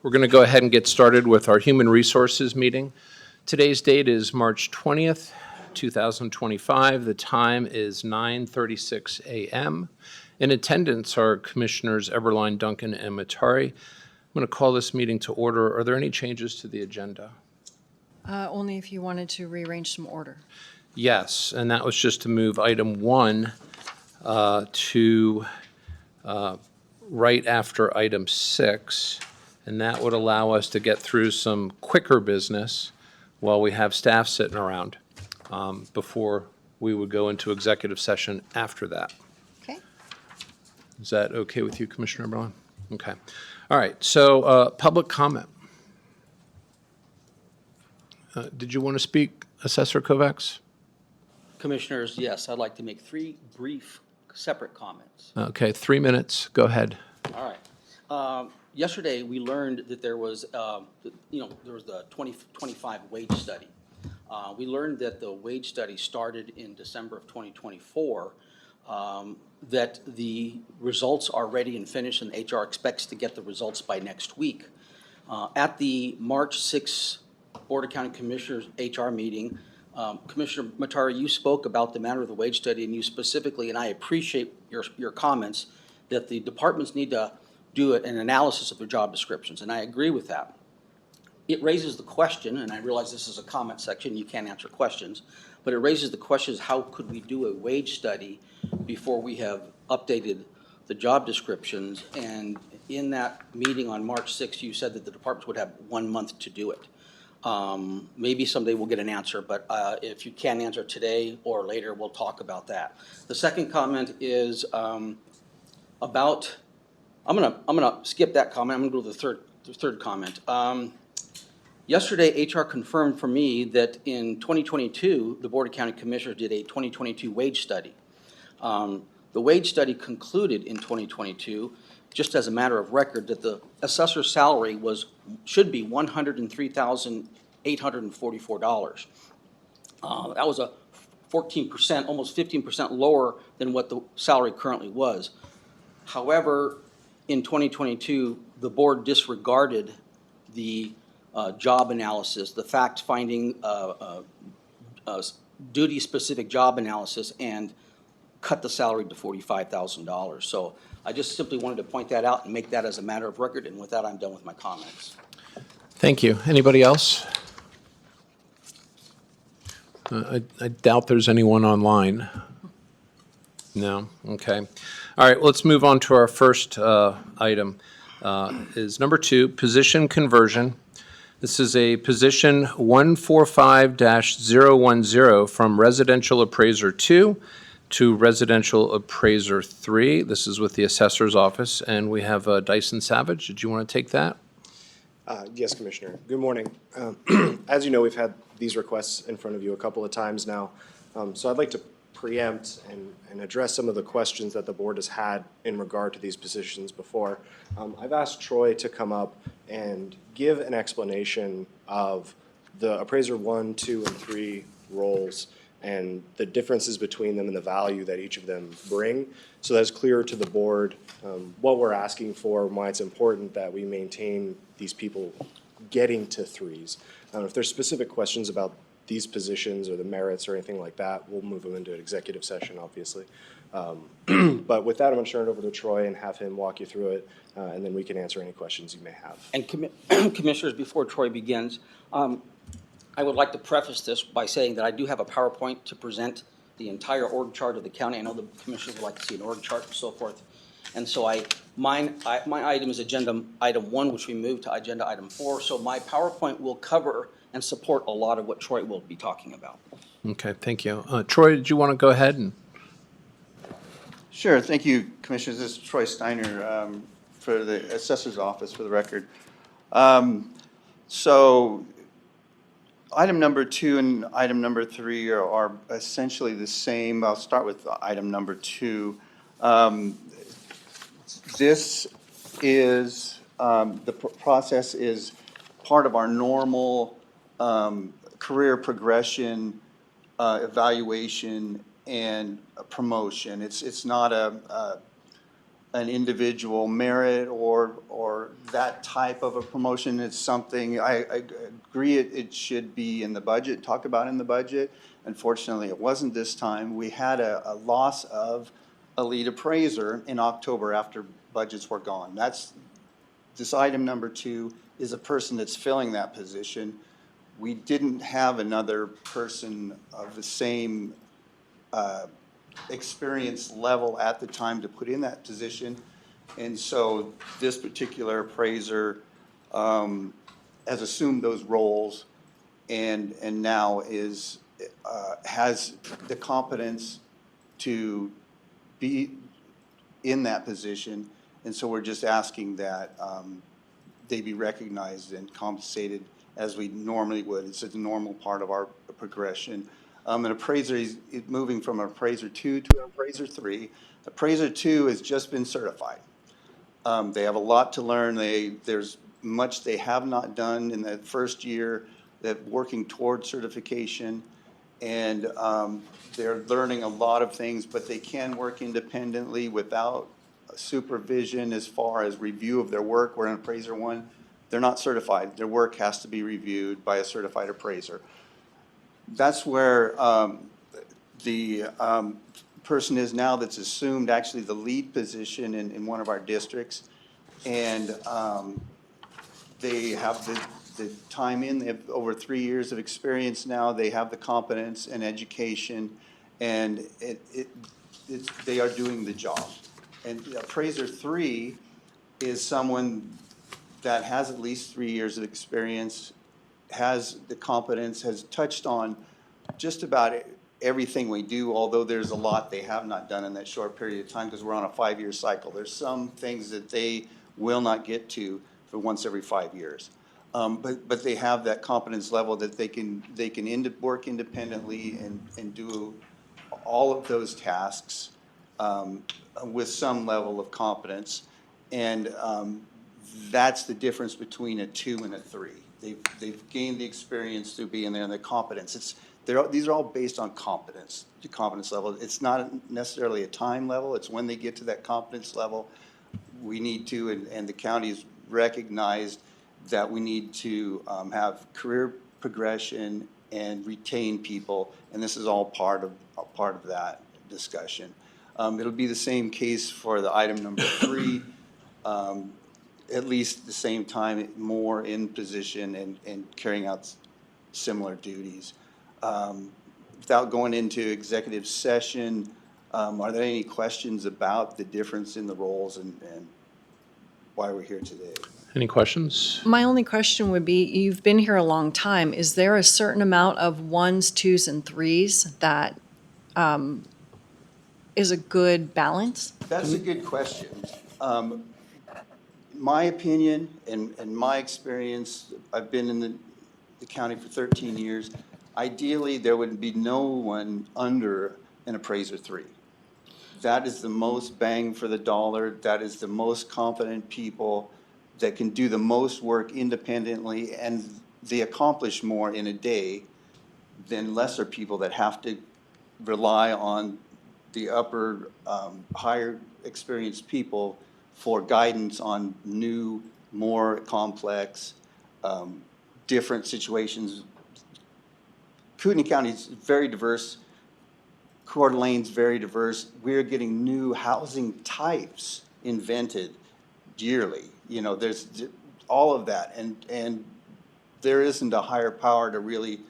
We're going to go ahead and get started with our Human Resources meeting. Today's date is March 20th, 2025. The time is 9:36 a.m. In attendance are Commissioners Eberline, Duncan, and Matari. I'm going to call this meeting to order. Are there any changes to the agenda? Only if you wanted to rearrange some order. Yes, and that was just to move item 1 to right after item 6. And that would allow us to get through some quicker business while we have staff sitting around before we would go into executive session after that. Okay. Is that okay with you, Commissioner Eberline? Okay. All right, so public comment. Did you want to speak, Assessor Kovacs? Commissioners, yes, I'd like to make 3 brief, separate comments. Okay, 3 minutes. Go ahead. All right. Yesterday, we learned that there was, there was the 2025 wage study. We learned that the wage study started in December of 2024, that the results are ready and finished, and HR expects to get the results by next week. At the March 6th Board of County Commissioners HR meeting, Commissioner Matari, you spoke about the matter of the wage study, and you specifically, and I appreciate your comments, that the departments need to do an analysis of their job descriptions, and I agree with that. It raises the question, and I realize this is a comment section, you can't answer questions, but it raises the question: how could we do a wage study before we have updated the job descriptions? And in that meeting on March 6th, you said that the departments would have 1 month to do it. Maybe someday we'll get an answer, but if you can't answer today or later, we'll talk about that. The second comment is about, I'm gonna skip that comment. I'm gonna go to the third comment. Yesterday, HR confirmed for me that in 2022, the Board of County Commissioners did a 2022 wage study. The wage study concluded in 2022, just as a matter of record, that the assessor's salary should be $103,844. That was a 14%, almost 15% lower than what the salary currently was. However, in 2022, the board disregarded the job analysis, the fact-finding, duty-specific job analysis, and cut the salary to $45,000. So I just simply wanted to point that out and make that as a matter of record, and with that, I'm done with my comments. Thank you. Anybody else? I doubt there's anyone online. No? Okay. All right, let's move on to our first item. Is number 2, position conversion. This is a position 145-010 from Residential Appraiser 2 to Residential Appraiser 3. This is with the Assessor's Office, and we have Dyson Savage. Did you want to take that? Yes, Commissioner. Good morning. As you know, we've had these requests in front of you a couple of times now, so I'd like to preempt and address some of the questions that the board has had in regard to these positions before. I've asked Troy to come up and give an explanation of the Appraiser 1, 2, and 3 roles and the differences between them and the value that each of them bring, so that it's clear to the board what we're asking for and why it's important that we maintain these people getting to 3s. If there's specific questions about these positions or the merits or anything like that, we'll move them into an executive session, obviously. But with that, I'm going to turn it over to Troy and have him walk you through it, and then we can answer any questions you may have. And Commissioners, before Troy begins, I would like to preface this by saying that I do have a PowerPoint to present the entire org chart of the county. I know the Commissioners would like to see an org chart and so forth. And so my item is agenda item 1, which we moved to agenda item 4. So my PowerPoint will cover and support a lot of what Troy will be talking about. Okay, thank you. Troy, did you want to go ahead and? Sure. Thank you, Commissioners. This is Troy Steiner for the Assessor's Office, for the record. So item number 2 and item number 3 are essentially the same. I'll start with item number 2. This is, the process is part of our normal career progression, evaluation, and promotion. It's not a an individual merit or that type of a promotion. It's something, I agree it should be in the budget, talk about in the budget. Unfortunately, it wasn't this time. We had a loss of a lead appraiser in October after budgets were gone. This item number 2 is a person that's filling that position. We didn't have another person of the same experience level at the time to put in that position. And so this particular appraiser has assumed those roles and now has the competence to be in that position. And so we're just asking that they be recognized and compensated as we normally would. It's a normal part of our progression. An appraiser is moving from an appraiser 2 to an appraiser 3. Appraiser 2 has just been certified. They have a lot to learn. There's much they have not done in that first year. They're working toward certification, and they're learning a lot of things, but they can work independently without supervision as far as review of their work. Where in appraiser 1, they're not certified. Their work has to be reviewed by a certified appraiser. That's where the person is now that's assumed actually the lead position in one of our districts. And they have the time in, they have over 3 years of experience now. They have the competence and education, and they are doing the job. And appraiser 3 is someone that has at least 3 years of experience, has the competence, has touched on just about everything we do, although there's a lot they have not done in that short period of time because we're on a 5-year cycle. There's some things that they will not get to for once every 5 years. But they have that competence level that they can work independently and do all of those tasks with some level of competence. And that's the difference between a 2 and a 3. They've gained the experience through being there and the competence. These are all based on competence, the competence level. It's not necessarily a time level. It's when they get to that competence level, we need to, and the county's recognized that we need to have career progression and retain people, and this is all part of that discussion. It'll be the same case for the item number 3. At least the same time, more in position and carrying out similar duties. Without going into executive session, are there any questions about the difference in the roles and why we're here today? Any questions? My only question would be, you've been here a long time. Is there a certain amount of 1s, 2s, and 3s that is a good balance? That's a good question. My opinion and my experience, I've been in the county for 13 years. Ideally, there would be no one under an appraiser 3. That is the most bang for the dollar. That is the most competent people that can do the most work independently, and they accomplish more in a day than lesser people that have to rely on the upper, higher experienced people for guidance on new, more complex, different situations. Kootenai County is very diverse. Coeur d'Alene's very diverse. We're getting new housing types invented yearly. You know, there's all of that, and there isn't a higher power to really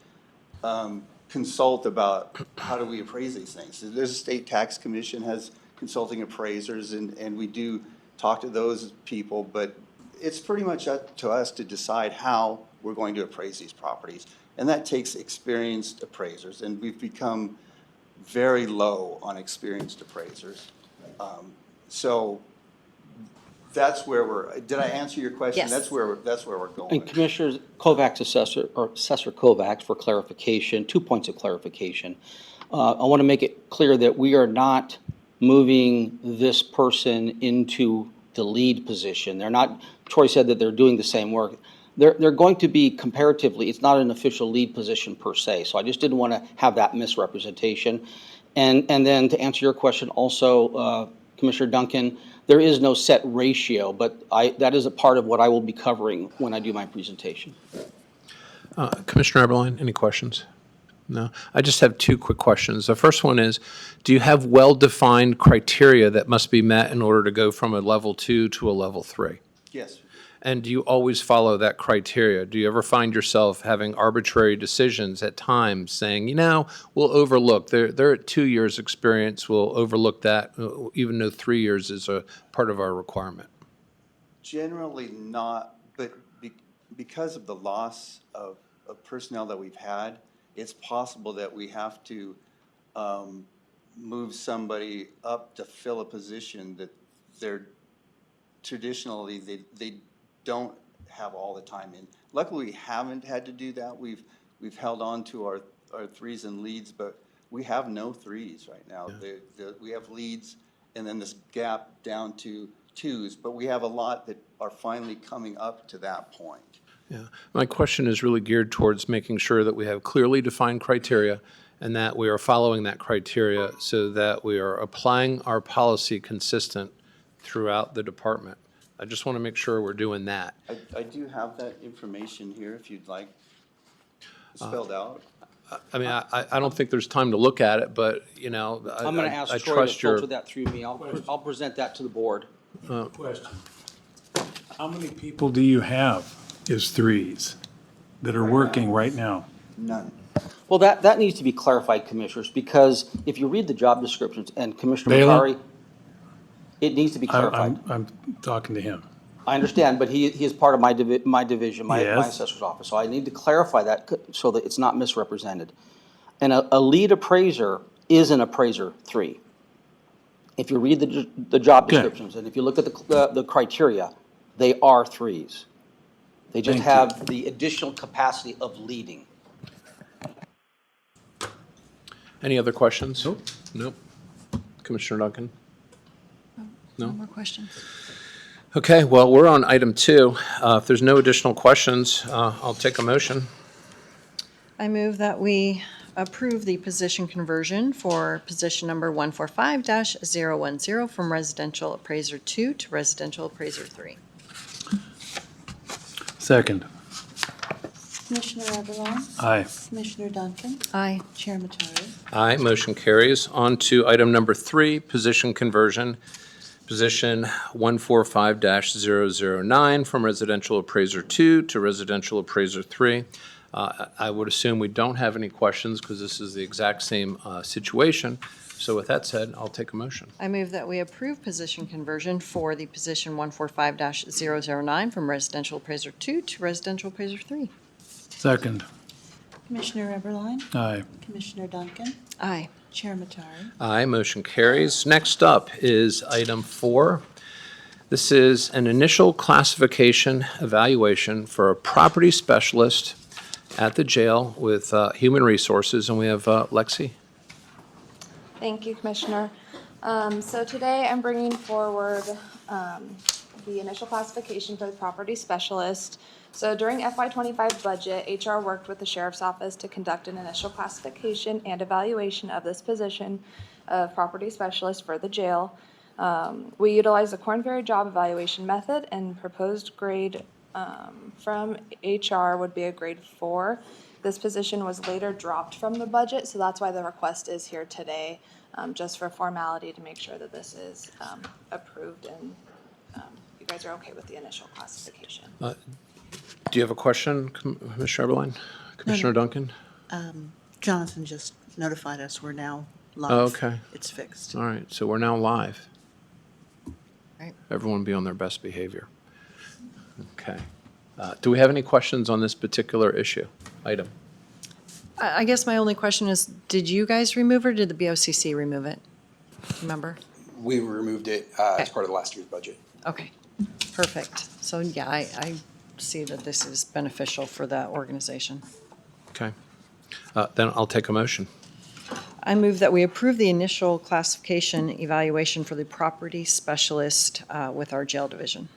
consult about how do we appraise these things. There's a state tax commission has consulting appraisers, and we do talk to those people, but it's pretty much up to us to decide how we're going to appraise these properties, and that takes experienced appraisers, and we've become very low on experienced appraisers. So that's where did I answer your question? Yes. That's where we're going. And Commissioners, Kovacs Assessor, or Assessor Kovacs, for clarification, 2 points of clarification. I want to make it clear that we are not moving this person into the lead position. They're not, Troy said that they're doing the same work. They're going to be comparatively, it's not an official lead position per se, so I just didn't want to have that misrepresentation. And then to answer your question also, Commissioner Duncan, there is no set ratio, but that is a part of what I will be covering when I do my presentation. Commissioner Eberline, any questions? No? I just have two quick questions. The first one is, do you have well-defined criteria that must be met in order to go from a level 2 to a level 3? Yes. And do you always follow that criteria? Do you ever find yourself having arbitrary decisions at times saying, we'll overlook, they're at 2 years' experience, we'll overlook that, even though 3 years is a part of our requirement? Generally not, but because of the loss of personnel that we've had, it's possible that we have to move somebody up to fill a position that they're traditionally, they don't have all the time in. Luckily, we haven't had to do that. We've held on to our 3s and leads, but we have no 3s right now. We have leads and then this gap down to 2s, but we have a lot that are finally coming up to that point. Yeah. My question is really geared towards making sure that we have clearly defined criteria and that we are following that criteria so that we are applying our policy consistent throughout the department. I just want to make sure we're doing that. I do have that information here if you'd like spelled out. I mean, I don't think there's time to look at it, but, I'm going to I ask Troy to trust your. filter that through me. I'll present that to the board. Question. How many people do you have as 3s that are working right now? None. Well, that needs to be clarified, Commissioners, because if you read the job descriptions, and Commissioner Baylor? Matari, it needs to be clarified. I'm talking to him. I understand, but he is part of my division, my Yes. assessor's office, so I need to clarify that so that it's not misrepresented. And a lead appraiser is an appraiser 3. If you read the job Okay. descriptions, and if you look at the criteria, they are 3s. They just Thank you. have the additional capacity of leading. Any other questions? Nope. Commissioner Duncan? No more questions? Okay, well, we're on item 2. If there's no additional questions, I'll take a motion. I move that we approve the position conversion for position number 145-010 from residential appraiser 2 to residential appraiser 3. Second. Commissioner Eberline, Aye. Commissioner Duncan, Aye. Chair Matari. Aye, motion carries. On to item number 3, position conversion. Position 145-009 from residential appraiser 2 to residential appraiser 3. I would assume we don't have any questions because this is the exact same situation. So with that said, I'll take a motion. I move that we approve position conversion for the position 145-009 from residential appraiser 2 to residential appraiser 3. Second. Commissioner Eberline, Aye. Commissioner Duncan, Aye. Chair Matari. Aye, motion carries. Next up is item 4. This is an initial classification evaluation for a property specialist at the jail with Human Resources, and we have Lexi. Thank you, Commissioner. So today I'm bringing forward the initial classification for the property specialist. So during FY25 budget, HR worked with the Sheriff's Office to conduct an initial classification and evaluation of this position of property specialist for the jail. We utilized the Korn Ferry job evaluation method, and proposed grade from HR would be a grade 4. This position was later dropped from the budget, so that's why the request is here today, just for formality to make sure that this is approved and you guys are okay with the initial classification. Do you have a question, Commissioner Eberline? Commissioner Duncan? Jonathan just notified us we're now live. Oh, okay. It's fixed. All right, so we're now live. Right. Everyone be on their best behavior. Okay. Do we have any questions on this particular item? I guess my only question is, did you guys remove it or did the BOCC remove it? Do you remember? We removed it as Okay. part of last year's budget. Okay, perfect. So yeah, I see that this is beneficial for that organization. Okay. Then I'll take a motion. I move that we approve the initial classification evaluation for the property specialist with our jail division.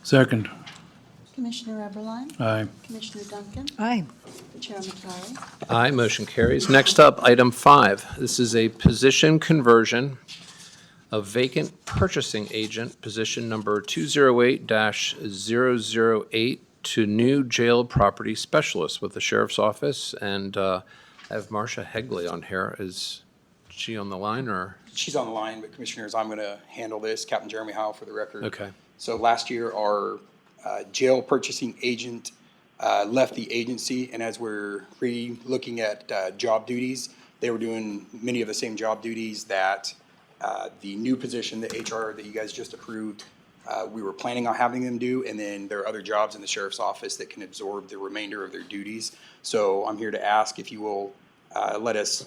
Second. Commissioner Eberline, Aye. Commissioner Duncan, Aye. Chair Matari. Aye, motion carries. Next up, item 5. This is a position conversion a vacant purchasing agent, position number 208-008, to new jail property specialist with the sheriff's office. And I have Marcia Hegley on here. Is she on the line, or? She's on the line, but Commissioners, I'm going to handle this. Captain Jeremy Howe for the record. Okay. So last year, our jail purchasing agent left the agency, and as we're re-looking at job duties, they were doing many of the same job duties that the new position, the HR that you guys just approved, we were planning on having them do, and then there are other jobs in the sheriff's office that can absorb the remainder of their duties. So I'm here to ask if you will let us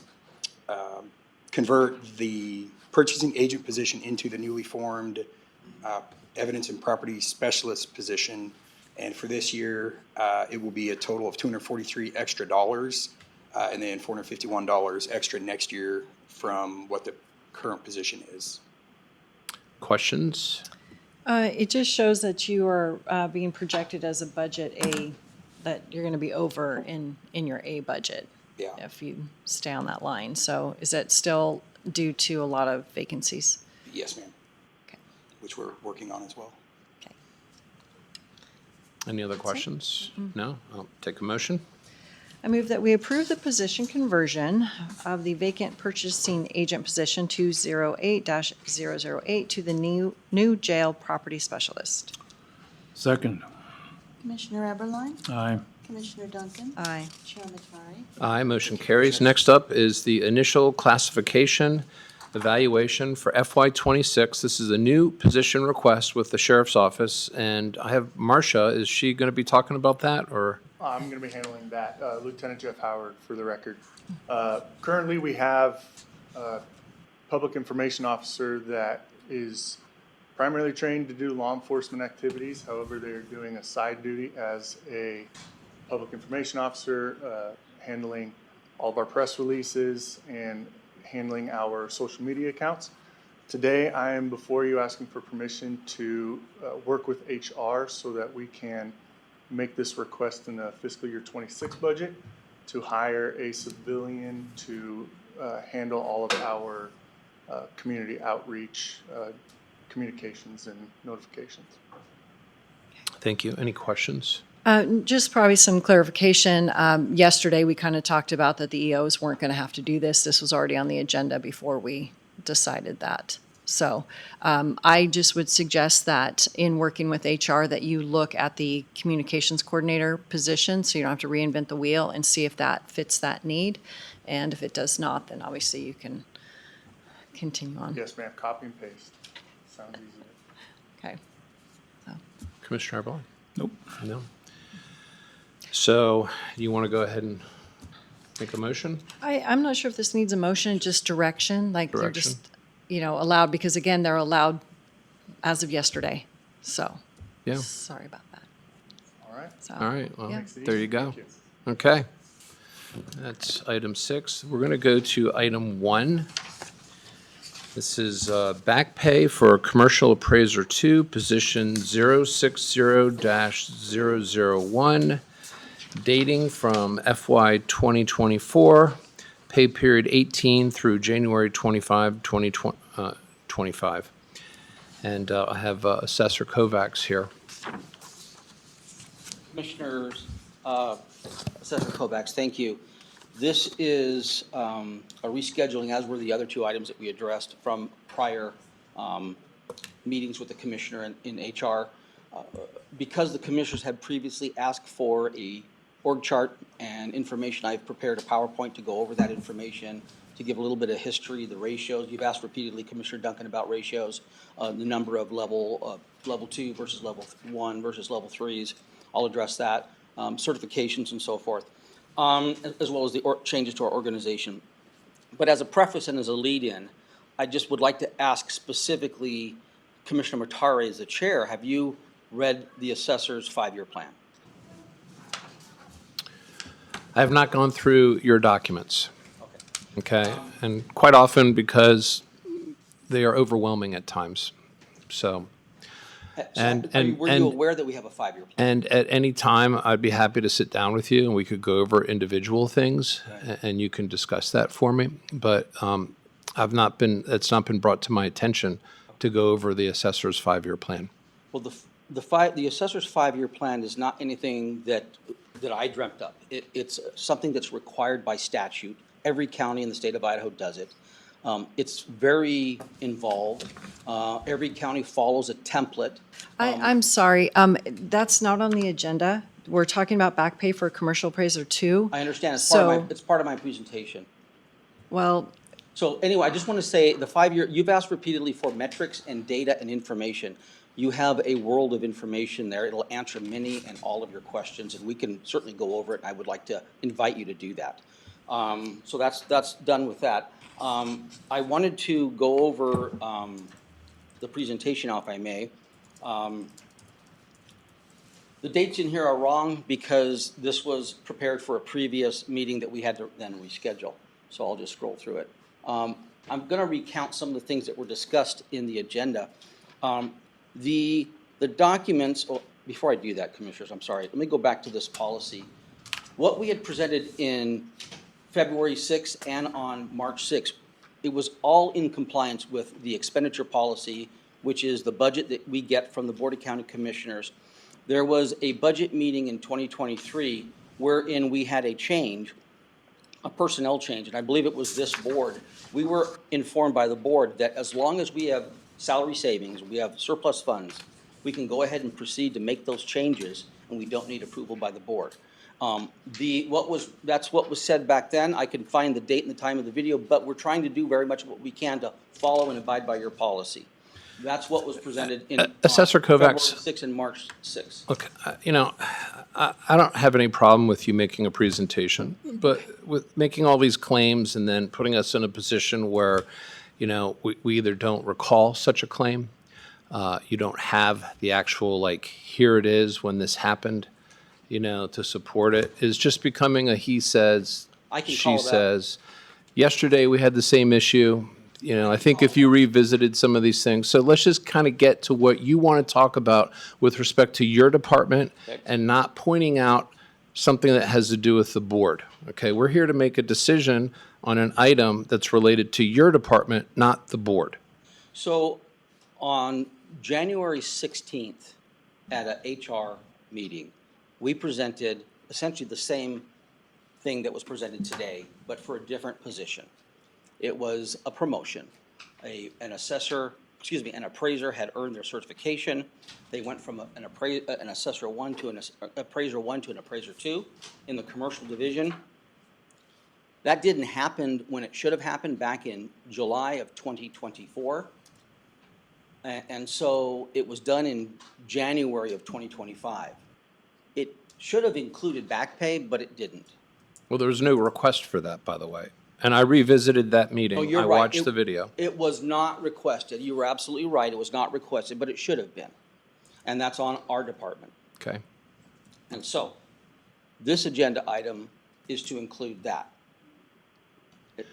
convert the purchasing agent position into the newly formed evidence and property specialist position. And for this year, it will be a total of $243 extra, and then $451 extra next year from what the current position is. Questions? It just shows that you are being projected as a budget A, that you're going to be over in your A budget. Yeah. If you stay on that line. So is that still due to a lot of vacancies? Yes, ma'am. Okay. Which we're working on as well. Okay. Any other questions? No? I'll take a motion. I move that we approve the position conversion of the vacant purchasing agent position 208-008 to the new jail property specialist. Second. Commissioner Eberline, Aye. Commissioner Duncan, Aye. Chair Matari. Aye, motion carries. Next up is the initial classification evaluation for FY26. This is a new position request with the sheriff's office, and I have Marcia. Is she going to be talking about that, or? I'm going to be handling that. Lieutenant Jeff Howard, for the record. Currently, we have a public information officer that is primarily trained to do law enforcement activities. However, they're doing a side duty as a public information officer, handling all of our press releases and handling our social media accounts. Today, I am before you asking for permission to work with HR so that we can make this request in the fiscal year 26 budget to hire a civilian to handle all of our community outreach, communications and notifications. Thank you. Any questions? Just probably some clarification. Yesterday, we kind of talked about that the EOs weren't going to have to do this. This was already on the agenda before we decided that. So I just would suggest that in working with HR that you look at the communications coordinator position so you don't have to reinvent the wheel and see if that fits that need. And if it does not, then obviously you can continue on. Yes, ma'am. Copy and paste. Sounds easy. Okay. Commissioner Eberline? Nope. No? So you want to go ahead and make a motion? I'm not sure if this needs a motion, just direction, like they're Direction. just, allowed, because again, they're allowed as of yesterday. So, Yeah. sorry about that. All right. So, All right, well, yeah. Makes it there easy. you go. Thank you. Okay. That's item 6. We're going to go to item 1. This is back pay for Commercial Appraiser 2, position 060-001, dating from FY 2024, pay period 18 through January 25, 2025. And I have Assessor Kovacs here. Commissioners, Assessor Kovacs, thank you. This is a rescheduling, as were the other two items that we addressed from prior meetings with the commissioner in HR. Because the commissioners had previously asked for a org chart and information, I've prepared a PowerPoint to go over that information, to give a little bit of history, the ratios. You've asked repeatedly, Commissioner Duncan, about ratios, the number of level 2 versus level 1 versus level 3s. I'll address that, certifications and so forth, as well as the changes to our organization. But as a preface and as a lead-in, I just would like to ask specifically, Commissioner Matari, as the chair, have you read the assessor's 5-year plan? I have not gone through your documents. Okay, and quite often because they are overwhelming at times, so. Were you aware that we have a 5-year plan? And at any time, I'd be happy to sit down with you and we could go over individual things and you can discuss that for me. But it's not been brought to my attention to go over the assessor's 5-year plan. Well, the assessor's 5-year plan is not anything that I dreamt up. It's something that's required by statute. Every county in the state of Idaho does it. It's very involved. Every county follows a template. I'm sorry, that's not on the agenda. We're talking about back pay for Commercial Appraiser 2. I understand, So- it's part of my presentation. Well, So anyway, I just want to say, the 5-year, you've asked repeatedly for metrics and data and information. You have a world of information there. It'll answer many and all of your questions, and we can certainly go over it, and I would like to invite you to do that. So that's done with that. I wanted to go over the presentation now, if I may. The dates in here are wrong because this was prepared for a previous meeting that we had to then reschedule. So I'll just scroll through it. I'm going to recount some of the things that were discussed in the agenda. The documents, oh, before I do that, Commissioners, I'm sorry, let me go back to this policy. What we had presented in February 6th and on March 6th, it was all in compliance with the expenditure policy, which is the budget that we get from the Board of County Commissioners. There was a budget meeting in 2023 wherein we had a change, a personnel change, and I believe it was this board. We were informed by the board that as long as we have salary savings, we have surplus funds, we can go ahead and proceed to make those changes, and we don't need approval by the board. That's what was said back then. I can find the date and the time of the video, but we're trying to do very much what we can to follow and abide by your policy. That's what was presented in Assessor Kovacs. February 6th and March 6th. Look, I don't have any problem with you making a presentation, but with making all these claims and then putting us in a position where, we either don't recall such a claim, you don't have the actual, here it is when this happened, to support it, is just becoming a he says, I can she call that. says. Yesterday, we had the same issue. I think if you revisited some of these things, so let's just kind of get to what you want to talk about with respect to your department and not pointing out something that has to do with the board. Okay, we're here to make a decision on an item that's related to your department, not the board. So on January 16th at a HR meeting, we presented essentially the same thing that was presented today, but for a different position. It was a promotion. An appraiser had earned their certification. They went from an assessor 1 to an appraiser 1 to an appraiser 2 in the commercial division. That didn't happen when it should have happened back in July of 2024. And so it was done in January of 2025. It should have included back pay, but it didn't. Well, there was no request for that, by the way. And I revisited that meeting. Oh, you're I right. watched the video. It was not requested. You were absolutely right. It was not requested, but it should have been. And that's on our department. Okay. And so, this agenda item is to include that.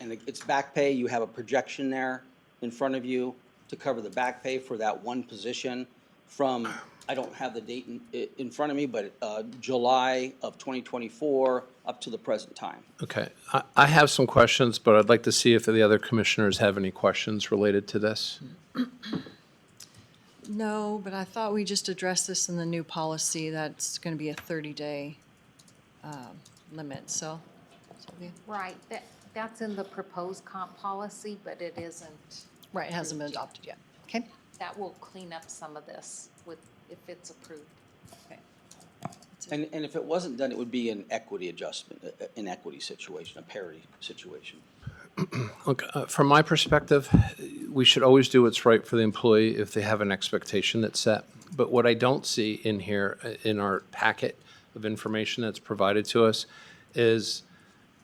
And it's back pay. You have a projection there in front of you to cover the back pay for that one position from, I don't have the date in front of me, but July of 2024 up to the present time. Okay. I have some questions, but I'd like to see if the other commissioners have any questions related to this. no, but I thought we just addressed this in the new policy. That's going to be a 30-day limit, so. Sylvia? Right, that's in the proposed comp policy, but it isn't. Right, it hasn't been adopted yet. Okay. That will clean up some of this if it's approved. Okay. And if it wasn't done, it would be an equity adjustment, an equity situation, a parity situation. Look, from my perspective, we should always do what's right for the employee if they have an expectation that's set. But what I don't see in here, in our packet of information that's provided to us, is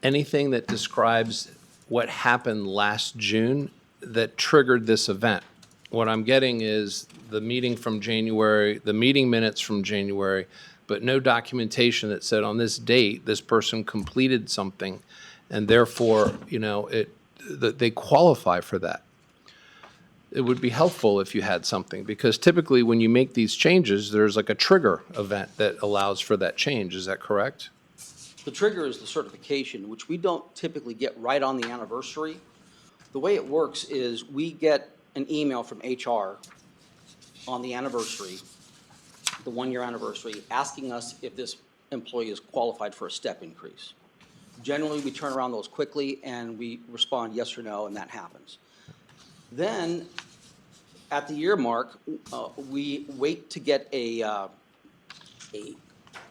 anything that describes what happened last June that triggered this event. What I'm getting is the meeting from January, the meeting minutes from January, but no documentation that said on this date, this person completed something, and therefore, they qualify for that. It would be helpful if you had something, because typically when you make these changes, there's like a trigger event that allows for that change. Is that correct? The trigger is the certification, which we don't typically get right on the anniversary. The way it works is we get an email from HR on the anniversary, the one-year anniversary, asking us if this employee is qualified for a step increase. Generally, we turn around those quickly and we respond yes or no, and that happens. Then, at the year mark, we wait to get a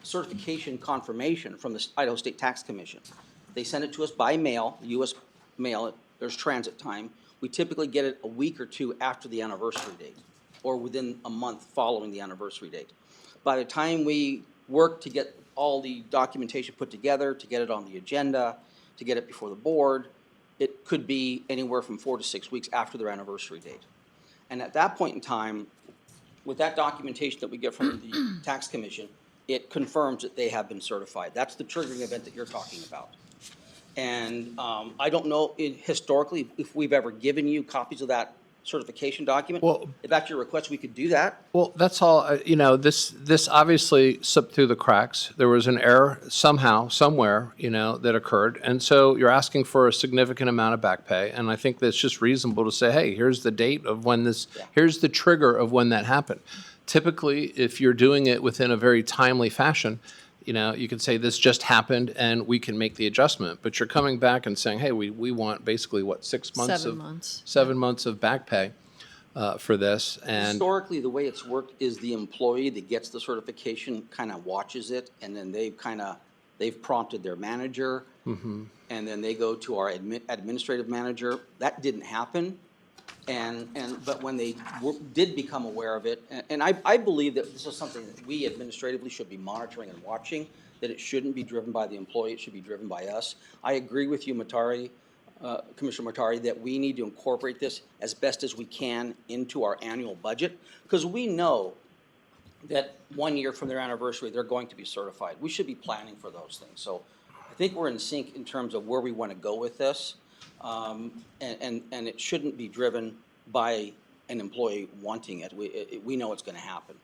certification confirmation from the Idaho State Tax Commission. They send it to us by mail, US mail, there's transit time. We typically get it a week or two after the anniversary date, or within a month following the anniversary date. By the time we work to get all the documentation put together, to get it on the agenda, to get it before the board, it could be anywhere from 4 to 6 weeks after their anniversary date. And at that point in time, with that documentation that we get from the tax commission, it confirms that they have been certified. That's the triggering event that you're talking about. And I don't know historically if we've ever given you copies of that certification document. Well- If that's your request, we could do that. Well, that's all, this obviously slipped through the cracks. There was an error somehow, somewhere, that occurred. And so you're asking for a significant amount of back pay. And I think that's just reasonable to say, hey, here's the date of when here's the trigger of when that happened. Typically, if you're doing it within a very timely fashion, you can say this just happened and we can make the adjustment. But you're coming back and saying, hey, we want basically, 6 months? 7 months. 7 months of back pay for this. And Historically, the way it's worked is the employee that gets the certification kind of watches it, and then they've prompted their manager, and then they go to our administrative manager. That didn't happen. But when they did become aware of it, and I believe that this is something that we administratively should be monitoring and watching, that it shouldn't be driven by the employee, it should be driven by us. I agree with you, Commissioner Matari, that we need to incorporate this as best as we can into our annual budget, because we know that 1 year from their anniversary, they're going to be certified. We should be planning for those things. So I think we're in sync in terms of where we want to go with this. And it shouldn't be driven by an employee wanting it. We know it's going to happen.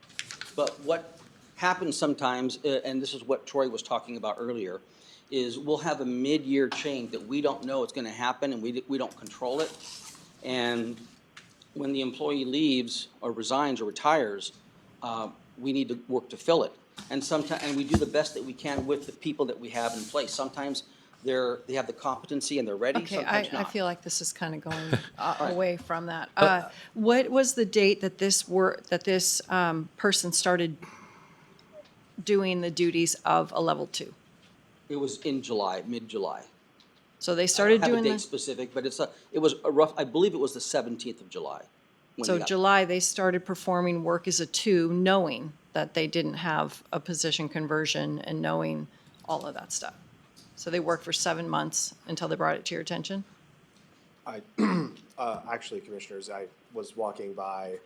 But what happens sometimes, and this is what Troy was talking about earlier, is we'll have a mid-year change that we don't know it's going to happen, and we don't control it. And when the employee leaves or resigns or retires, we need to work to fill it. And we do the best that we can with the people that we have in place. Sometimes they have the competency and they're ready, Okay, sometimes I not. feel like this is kind of going away from that. What was the date that this person started doing the duties of a level 2? It was in July, mid-July. So they started I don't doing have a date this, specific, but it was a rough, I believe it was the 17th of July. when so they got- July, they started performing work as a 2, knowing that they didn't have a position conversion and knowing all of that stuff. So they worked for 7 months until they brought it to your attention? Actually, Commissioners, I was walking by,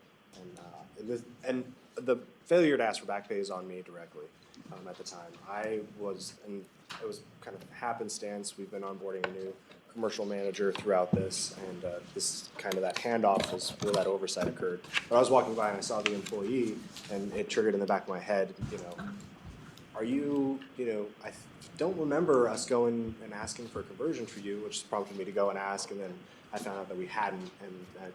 and the failure to ask for back pay is on me directly at the time. It was kind of happenstance. We've been onboarding a new commercial manager throughout this, and this is kind of that handoff was where that oversight occurred. But I was walking by and I saw the employee, and it triggered in the back of my head, are you, I don't remember us going and asking for a conversion for you, which prompted me to go and ask, and then I found out that we hadn't, and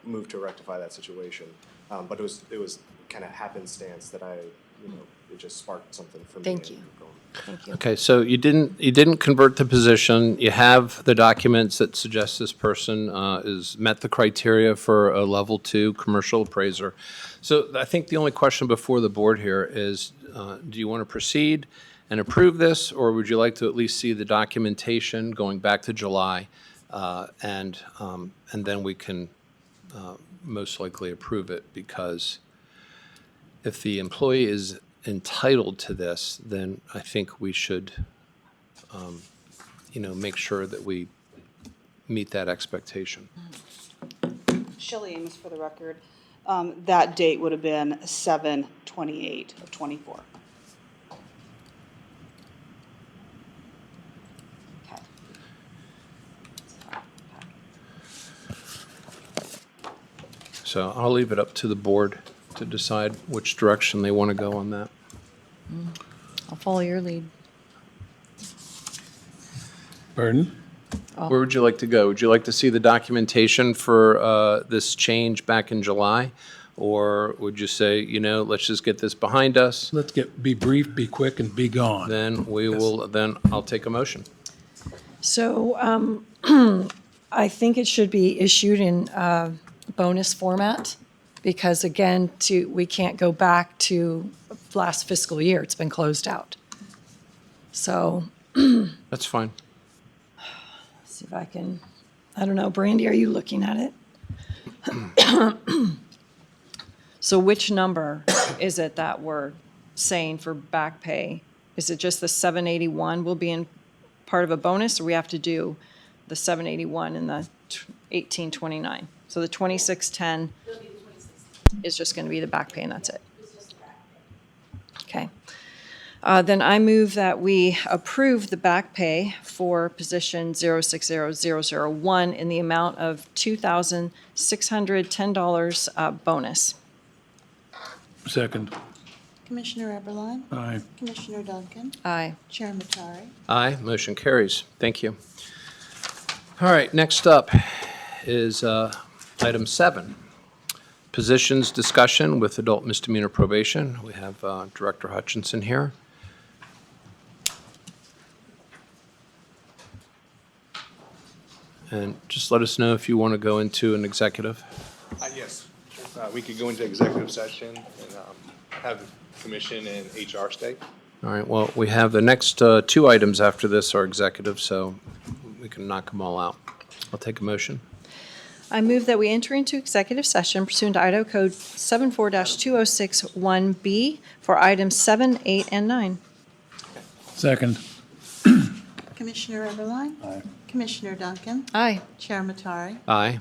moved to rectify that situation. But it was kind of happenstance that it just sparked something for me. Thank you. Thank you. Okay, so you didn't convert the position. You have the documents that suggest this person is met the criteria for a level 2 commercial appraiser. So I think the only question before the board here is, do you want to proceed and approve this, or would you like to at least see the documentation going back to July, and then we can most likely approve it? Because if the employee is entitled to this, then I think we should, make sure that we meet that expectation. Shelley Amos for the record. That date would have been 7/28 of '24. Okay. So I'll leave it up to the board to decide which direction they want to go on that. I'll follow your lead. Pardon? Where would you like to go? Would you like to see the documentation for this change back in July? Or would you say, you know, let's just get this behind us? Be brief, be quick, and be gone. Then I'll take a motion. So I think it should be issued in bonus format because, again, we can't go back to last fiscal year. It's been closed out. So That's fine. see if I can, I don't know, Brandy, are you looking at it? So which number is it that we're saying for back pay? Is it just the 781 will be in part of a bonus, or we have to do the 781 and the 1829? So the 2610 is just going to be the back pay and that's it? Okay. Then I move that we approve the back pay for position 060001 in the amount of $2,610 bonus. Second. Commissioner Eberline? Aye. Commissioner Duncan? Aye. Chair Matari? Aye, motion carries. Thank you. All right, next up is item 7, positions discussion with adult misdemeanor probation. We have Director Hutchinson here. And just let us know if you want to go into an executive. Yes, we could go into executive session and have the commission and HR stay. All right, well, we have the next 2 items after this are executive, so we can knock them all out. I'll take a motion. I move that we enter into executive session pursuant to Idaho Code 74-2061B for items 7, 8, and 9. Second. Commissioner Eberline? Aye. Commissioner Duncan? Aye. Chair Matari? Aye.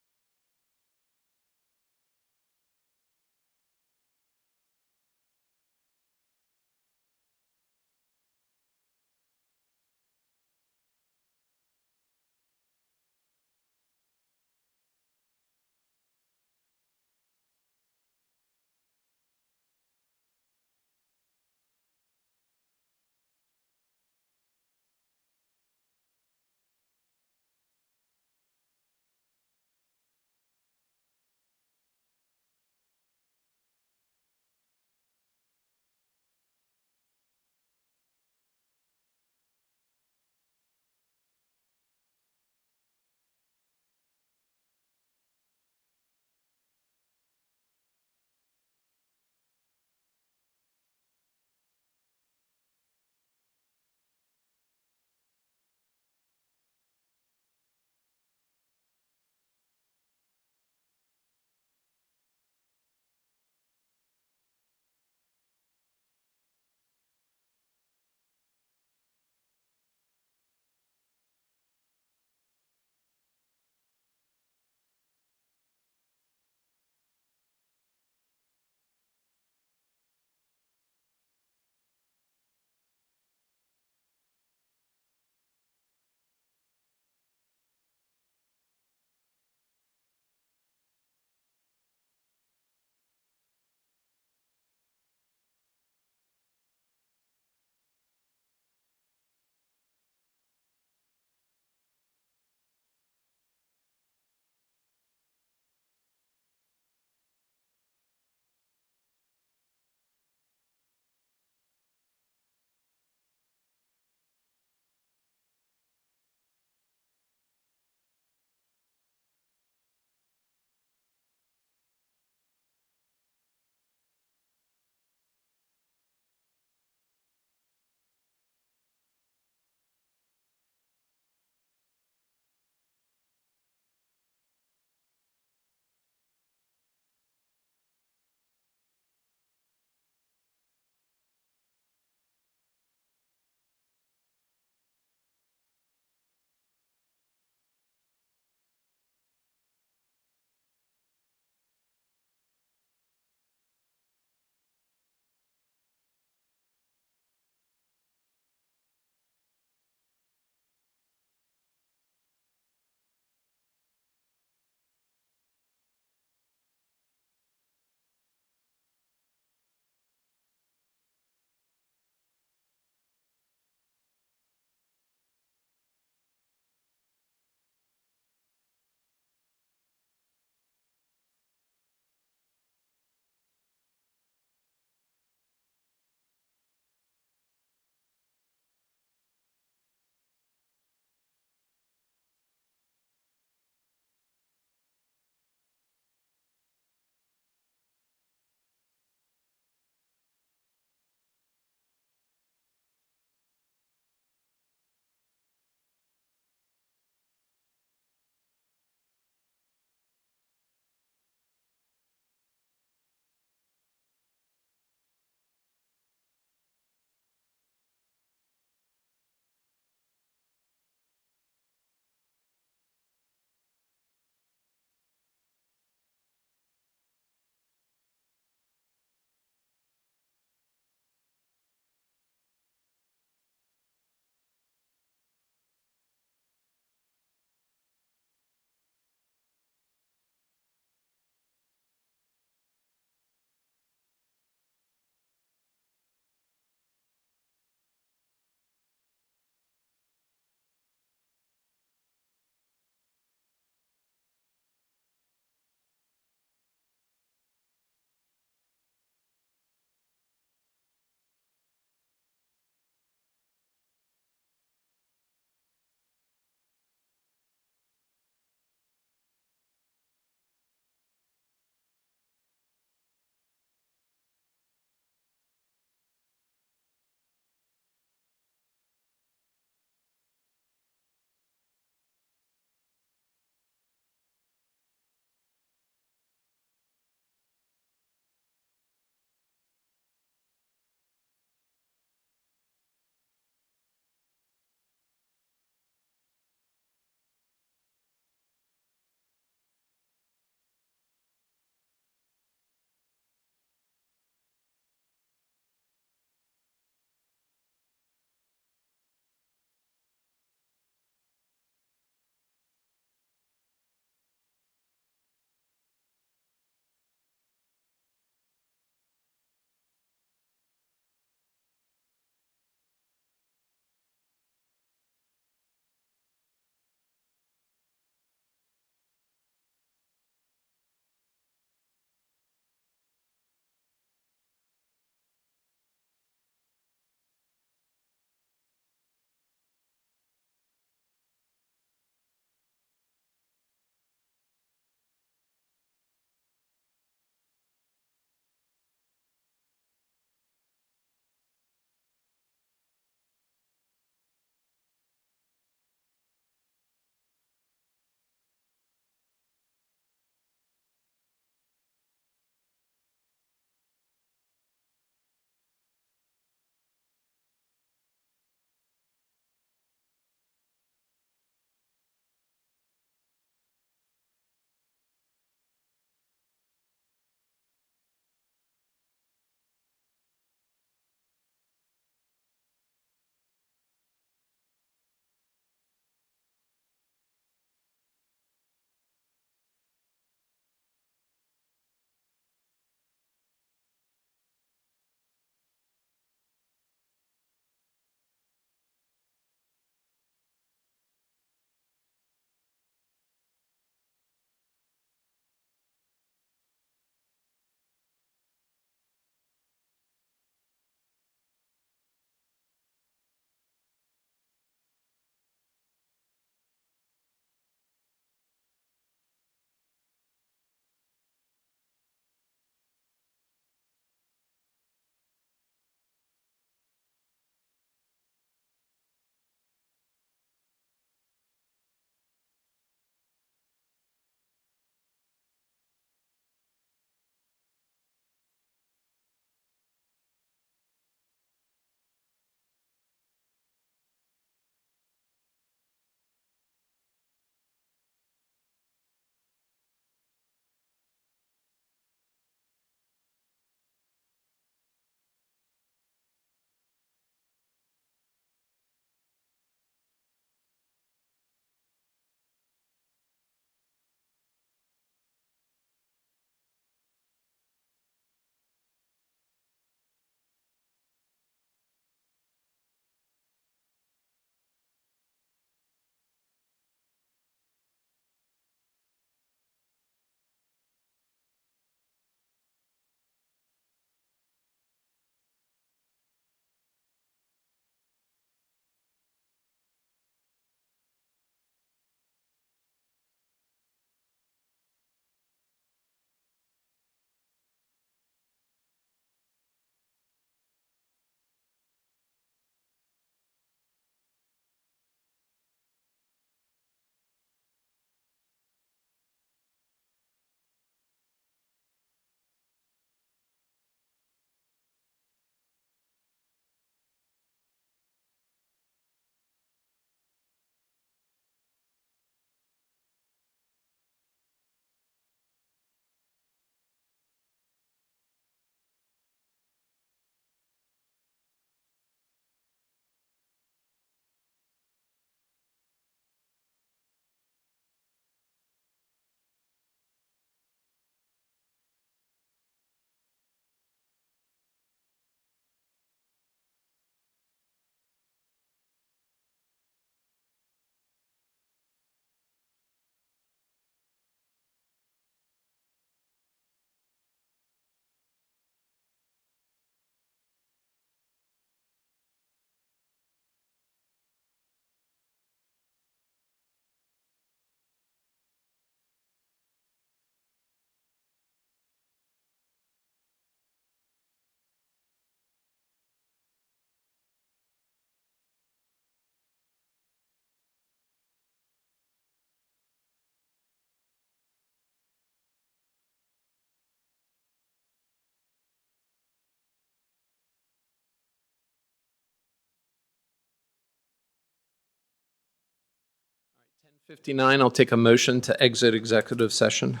59, I'll take a motion to exit executive session.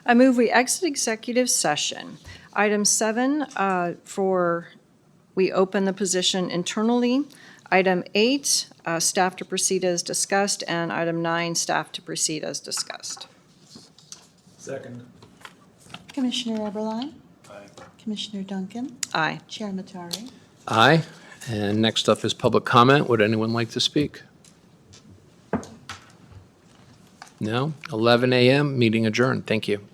I move we exit executive session. Item 7, we open the position internally. Item 8, staff to proceed as discussed, and item 9, staff to proceed as discussed. Second. Commissioner Eberline, Aye. Commissioner Duncan, Aye. Chair Matari. Aye. And next up is public comment. Would anyone like to speak? No? 11 a.m., meeting adjourned. Thank you.